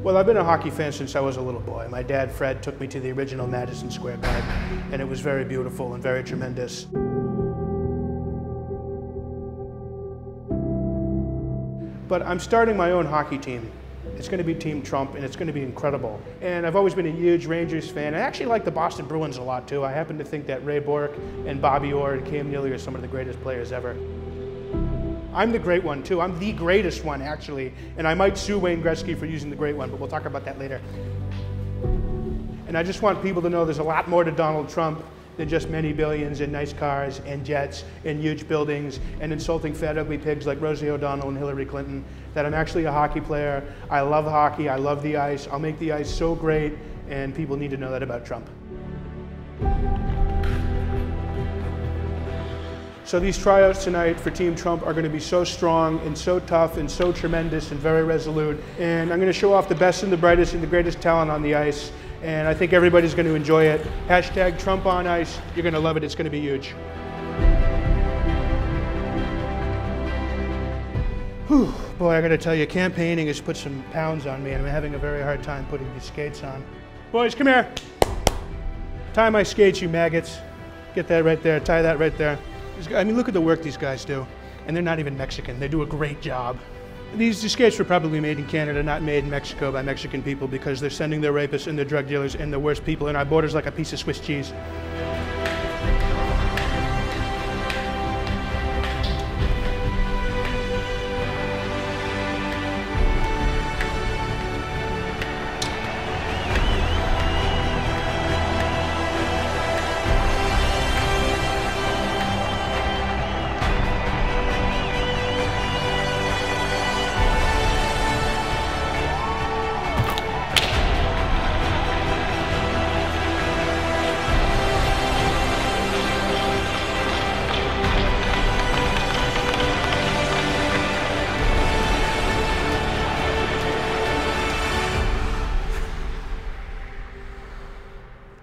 Well, I've been a hockey fan since I was a little boy. My dad, Fred, took me to the original Madison Square Garden, and it was very beautiful and very tremendous. But I'm starting my own hockey team. It's going to be Team Trump, and it's going to be incredible. And I've always been a huge Rangers fan. I actually like the Boston Bruins a lot, too. I happen to think that Ray Bourque and Bobby Orr and Cam Neely are some of the greatest players ever. I'm the great one, too. I'm the greatest one, actually. And I might sue Wayne Gretzky for using the great one, but we'll talk about that later. And I just want people to know there's a lot more to Donald Trump than just many billions and nice cars and jets and huge buildings and insulting fat ugly pigs like Rosie O'Donnell and Hillary Clinton. That I'm actually a hockey player. I love hockey. I love the ice. I'll make the ice so great, and people need to know that about Trump. So these tryouts tonight for Team Trump are going to be so strong and so tough and so tremendous and very resolute. And I'm going to show off the best and the brightest and the greatest talent on the ice. And I think everybody's going to enjoy it. Hashtag Trump on ice. You're going to love it. It's going to be huge. Whew, boy, I got to tell you, campaigning has put some pounds on me, and I'm having a very hard time putting these skates on. Boys, come here. Tie my skates, you maggots. Get that right there. Tie that right there. I mean, look at the work these guys do. And they're not even Mexican. They do a great job. These skates were probably made in Canada, not made in Mexico by Mexican people, because they're sending their rapists and their drug dealers and the worst people in our borders like a piece of Swiss cheese.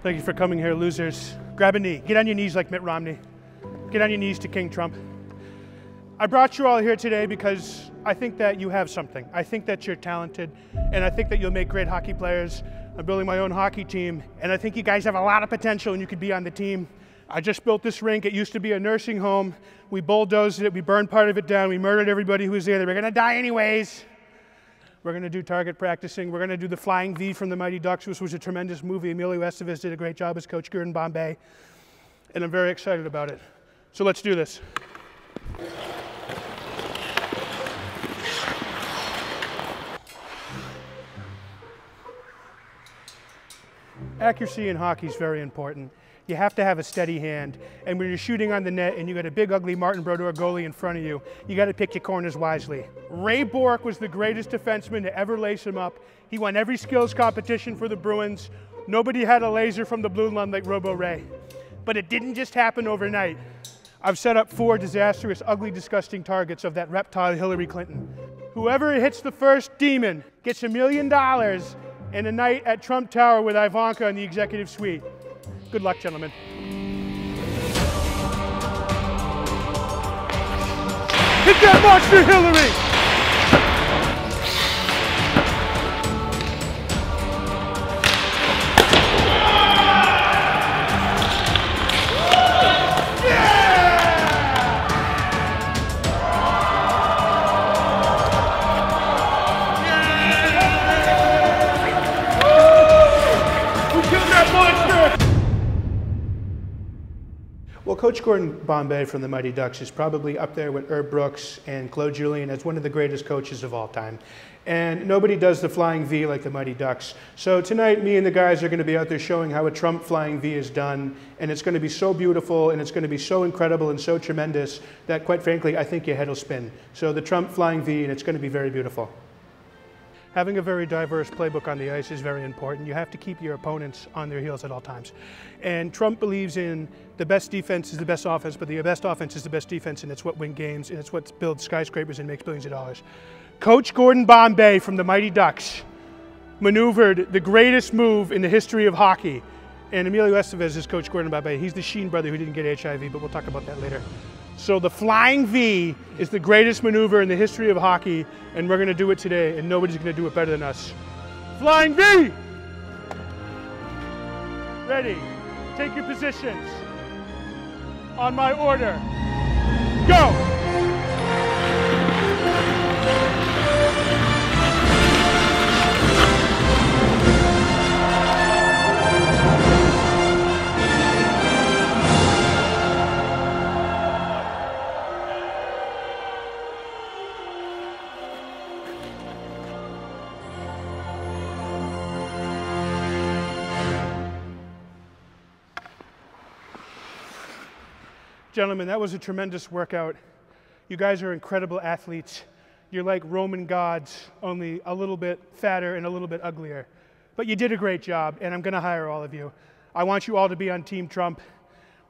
Thank you for coming here, losers. Grab a knee. Get on your knees like Mitt Romney. Get on your knees to King Trump. I brought you all here today because I think that you have something. I think that you're talented, and I think that you'll make great hockey players. I'm building my own hockey team, and I think you guys have a lot of potential and you could be on the team. I just built this rink. It used to be a nursing home. We bulldozed it. We burned part of it down. We murdered everybody who was there. They were going to die anyways. We're going to do target practicing. We're going to do the Flying V from the Mighty Ducks, which was a tremendous movie. Emilio Estevez did a great job as Coach Gordon Bombay, and I'm very excited about it. So let's do this. Accuracy in hockey is very important. You have to have a steady hand, and when you're shooting on the net and you got a big ugly Martin Brodeur goalie in front of you, you got to pick your corners wisely. Ray Bourque was the greatest defenseman to ever lace him up. He won every skills competition for the Bruins. Nobody had a laser from the blue line like Robo Ray. But it didn't just happen overnight. I've set up 4 disastrous, ugly, disgusting targets of that reptile Hillary Clinton. Whoever hits the first demon gets $1 million and a night at Trump Tower with Ivanka in the executive suite. Good luck, gentlemen. Hit that monster, Hillary! Well, Coach Gordon Bombay from the Mighty Ducks is probably up there with Herb Brooks and Claude Julien as one of the greatest coaches of all time. And nobody does the Flying V like the Mighty Ducks. So tonight, me and the guys are going to be out there showing how a Trump Flying V is done. And it's going to be so beautiful, and it's going to be so incredible and so tremendous that, quite frankly, I think your head will spin. So the Trump Flying V, and it's going to be very beautiful. Having a very diverse playbook on the ice is very important. You have to keep your opponents on their heels at all times. And Trump believes in the best defense is the best offense, but the best offense is the best defense, and it's what wins games, and it's what builds skyscrapers and makes billions of dollars. Coach Gordon Bombay from the Mighty Ducks maneuvered the greatest move in the history of hockey. And Emilio Estevez is Coach Gordon Bombay. He's the Sheen brother who didn't get HIV, but we'll talk about that later. So the Flying V is the greatest maneuver in the history of hockey, and we're going to do it today, and nobody's going to do it better than us. Flying V! Ready. Take your positions. On my order. Go! Gentlemen, that was a tremendous workout. You guys are incredible athletes. You're like Roman gods, only a little bit fatter and a little bit uglier. But you did a great job, and I'm going to hire all of you. I want you all to be on Team Trump.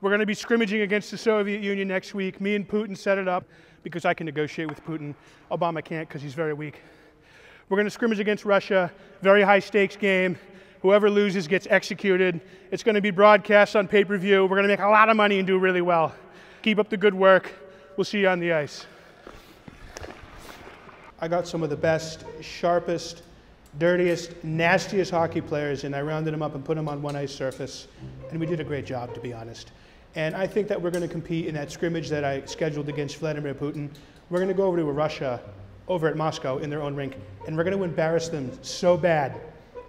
We're going to be scrimmaging against the Soviet Union next week. Me and Putin set it up because I can negotiate with Putin. Obama can't because he's very weak. We're going to scrimmage against Russia. Very high stakes game. Whoever loses gets executed. It's going to be broadcast on pay-per-view. We're going to make a lot of money and do really well. Keep up the good work. We'll see you on the ice. I got some of the best, sharpest, dirtiest, nastiest hockey players, and I rounded them up and put them on one ice surface. And we did a great job, to be honest. And I think that we're going to compete in that scrimmage that I scheduled against Vladimir Putin. We're going to go over to Russia, over at Moscow, in their own rink, and we're going to embarrass them so bad.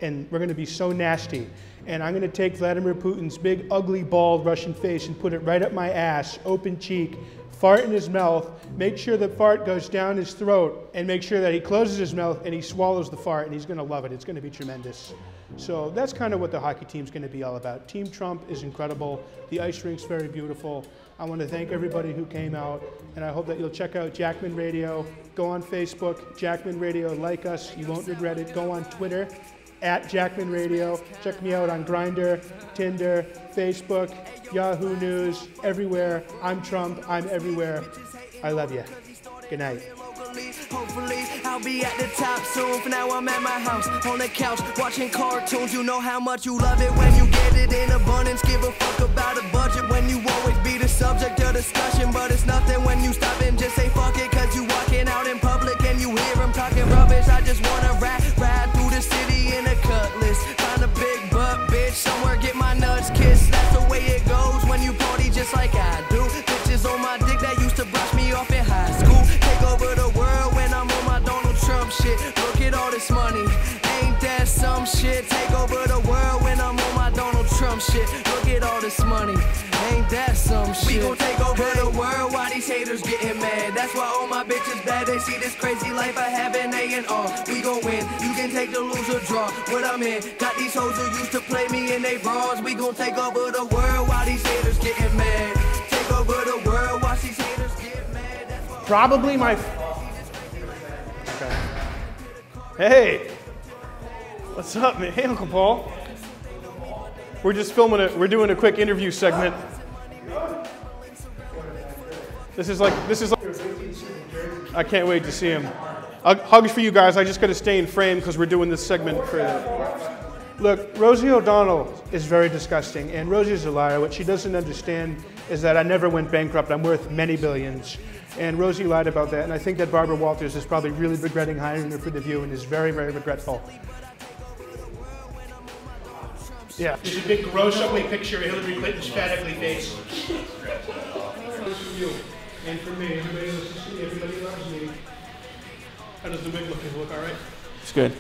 And we're going to be so nasty. And I'm going to take Vladimir Putin's big, ugly, bald Russian face and put it right up my ass, open cheek, fart in his mouth, make sure the fart goes down his throat, and make sure that he closes his mouth and he swallows the fart, and he's going to love it. It's going to be tremendous. So that's kind of what the hockey team's going to be all about. Team Trump is incredible. The ice rink's very beautiful. I want to thank everybody who came out, and I hope that you'll check out Jackman Radio. Go on Facebook, Jackman Radio, like us. You won't regret it. Go on Twitter, @Jackman Radio. Check me out on Grindr, Tinder, Facebook, Yahoo News, everywhere. I'm Trump. I'm everywhere. I love you. Good night. Hopefully, I'll be at the top soon. For now, I'm at my house, on the couch, watching cartoons. You know how much you love it when you get it in abundance. Give a fuck about a budget when you always be the subject of discussion. But it's nothing when you stop and just say fuck it. Cause you walking out in public and you hear them talking rubbish. I just wanna ride through the city in a cutlass. Find a big butt bitch, somewhere get my nuts kissed. That's the way it goes when you party just like I do. Bitches on my dick that used to brush me off in high school. Take over the world when I'm on my Donald Trump shit. Look at all this money, ain't that some shit? Take over the world when I'm on my Donald Trump shit. Look at all this money, ain't that some shit? We gon' take over the world while these haters getting mad. That's why all my bitches bad. They see this crazy life I have and they in awe. We gon' win, you can take the lose or draw. What I'm in, got these hoes who used to play me in they bras. We gon' take over the world while these haters getting mad. Take over the world while these haters get mad. That's why Probably my... Okay. Hey! What's up, man? Hey, Uncle Paul. We're just filming it. We're doing a quick interview segment. This is like, I can't wait to see him. Hugs for you guys. I just got to stay in frame because we're doing this segment for Look, Rosie O'Donnell is very disgusting, and Rosie's a liar. What she doesn't understand is that I never went bankrupt. I'm worth many billions. And Rosie lied about that, and I think that Barbara Walters is probably really regretting hiring her for The View and is very, very regretful. Yeah. There's a big gross ugly picture of Hillary Clinton's fat ugly face. For you and for me, everybody loves me. How does the wig look? Does it look all right? It's good.